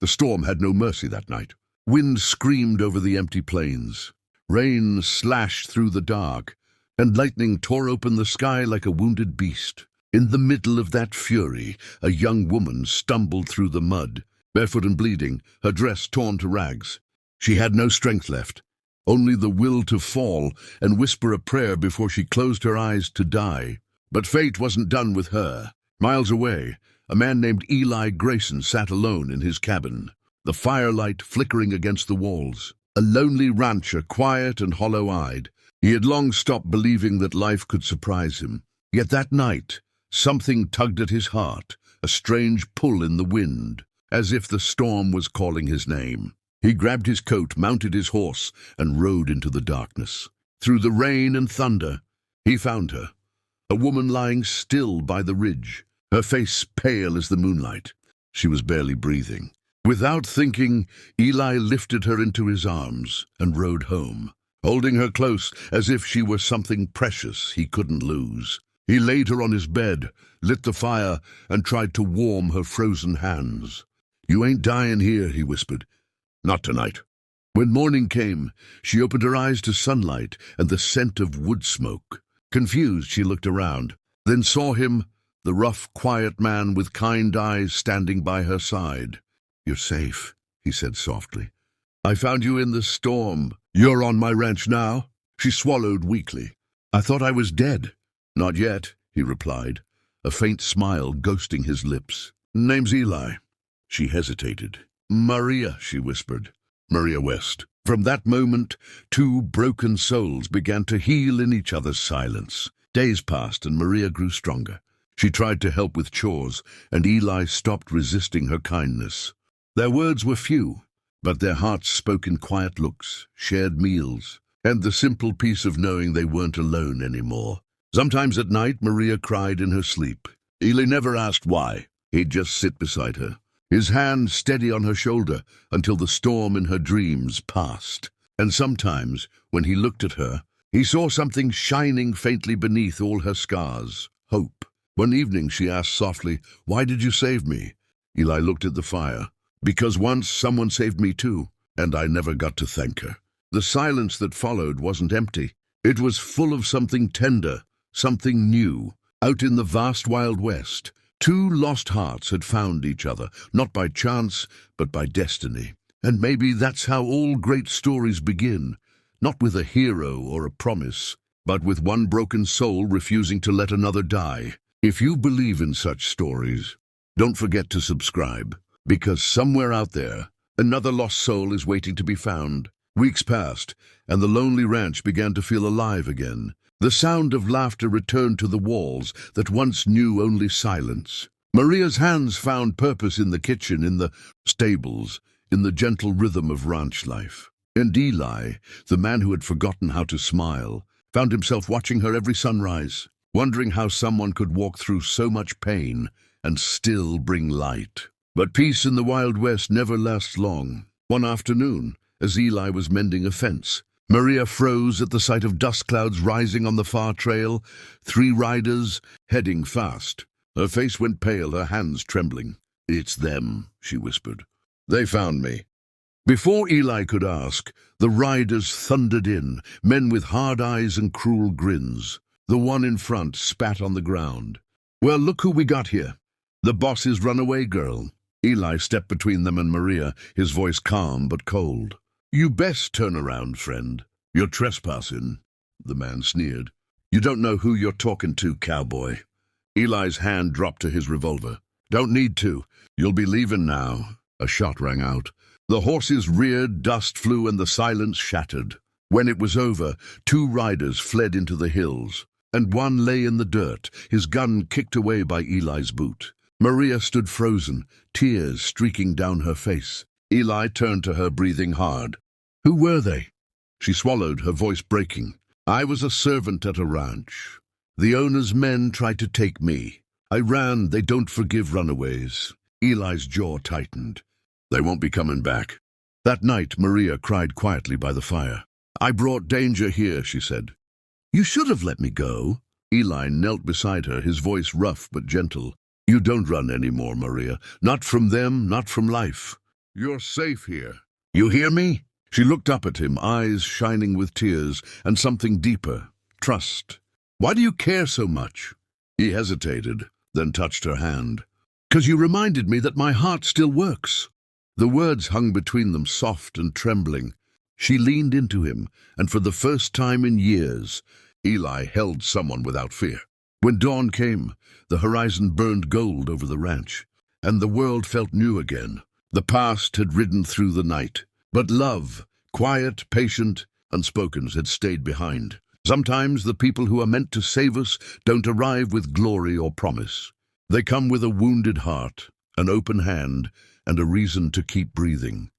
The storm had no mercy that night. Wind screamed over the empty plains. Rain slashed through the dark, and lightning tore open the sky like a wounded beast. In the middle of that fury, a young woman stumbled through the mud, barefoot and bleeding, her dress torn to rags. She had no strength left, only the will to fall and whisper a prayer before she closed her eyes to die. But fate wasn't done with her. Miles away, a man named Eli Grayson sat alone in his cabin, the firelight flickering against the walls. A lonely rancher, quiet and hollow-eyed. He had long stopped believing that life could surprise him. Yet that night, something tugged at his heart, a strange pull in the wind, as if the storm was calling his name. He grabbed his coat, mounted his horse, and rode into the darkness. Through the rain and thunder, he found her, a woman lying still by the ridge, her face pale as the moonlight. She was barely breathing. Without thinking, Eli lifted her into his arms and rode home, holding her close as if she were something precious he couldn't lose. He laid her on his bed, lit the fire, and tried to warm her frozen hands. "You ain't dying here," he whispered. "Not tonight." When morning came, she opened her eyes to sunlight and the scent of wood smoke. Confused, she looked around, then saw him, the rough, quiet man with kind eyes standing by her side. "You're safe," he said softly. "I found you in the storm. You're on my ranch now?" She swallowed weakly. "I thought I was dead." "Not yet," he replied, a faint smile ghosting his lips. "Name's Eli." She hesitated. "Maria," she whispered. "Maria West." From that moment, two broken souls began to heal in each other's silence. Days passed and Maria grew stronger. She tried to help with chores, and Eli stopped resisting her kindness. Their words were few, but their hearts spoke in quiet looks, shared meals, and the simple peace of knowing they weren't alone anymore. Sometimes at night, Maria cried in her sleep. Eli never asked why. He'd just sit beside her, his hand steady on her shoulder until the storm in her dreams passed. And sometimes, when he looked at her, he saw something shining faintly beneath all her scars, hope. One evening she asked softly, "Why did you save me?" Eli looked at the fire. "Because once someone saved me too, and I never got to thank her." The silence that followed wasn't empty. It was full of something tender, something new. Out in the vast Wild West, two lost hearts had found each other, not by chance, but by destiny. And maybe that's how all great stories begin, not with a hero or a promise, but with one broken soul refusing to let another die. If you believe in such stories, don't forget to subscribe, because somewhere out there, another lost soul is waiting to be found. Weeks passed, and the lonely ranch began to feel alive again. The sound of laughter returned to the walls that once knew only silence. Maria's hands found purpose in the kitchen, in the stables, in the gentle rhythm of ranch life. And Eli, the man who had forgotten how to smile, found himself watching her every sunrise, wondering how someone could walk through so much pain and still bring light. But peace in the Wild West never lasts long. One afternoon, as Eli was mending a fence, Maria froze at the sight of dust clouds rising on the far trail, 3 riders heading fast. Her face went pale, her hands trembling. "It's them," she whispered. "They found me." Before Eli could ask, the riders thundered in, men with hard eyes and cruel grins. The one in front spat on the ground. "Well, look who we got here. The boss's runaway girl." Eli stepped between them and Maria, his voice calm but cold. "You best turn around, friend. You're trespassing." The man sneered. "You don't know who you're talking to, cowboy." Eli's hand dropped to his revolver. "Don't need to. You'll be leaving now." A shot rang out. The horses reared, dust flew, and the silence shattered. When it was over, 2 riders fled into the hills, and one lay in the dirt, his gun kicked away by Eli's boot. Maria stood frozen, tears streaking down her face. Eli turned to her, breathing hard. "Who were they?" She swallowed, her voice breaking. "I was a servant at a ranch. The owner's men tried to take me. I ran. They don't forgive runaways." Eli's jaw tightened. "They won't be coming back." That night, Maria cried quietly by the fire. "I brought danger here," she said. "You should have let me go." Eli knelt beside her, his voice rough but gentle. "You don't run anymore, Maria. Not from them, not from life. You're safe here. You hear me? She looked up at him, eyes shining with tears and something deeper, trust. Why do you care so much? He hesitated, then touched her hand. 'Cause you reminded me that my heart still works. The words hung between them, soft and trembling. She leaned into him, and for the first time in years, Eli held someone without fear. When dawn came, the horizon burned gold over the ranch, and the world felt new again. The past had ridden through the night, but love, quiet, patient, unspoken, had stayed behind. Sometimes the people who are meant to save us don't arrive with glory or promise. They come with a wounded heart, an open hand, and a reason to keep breathing.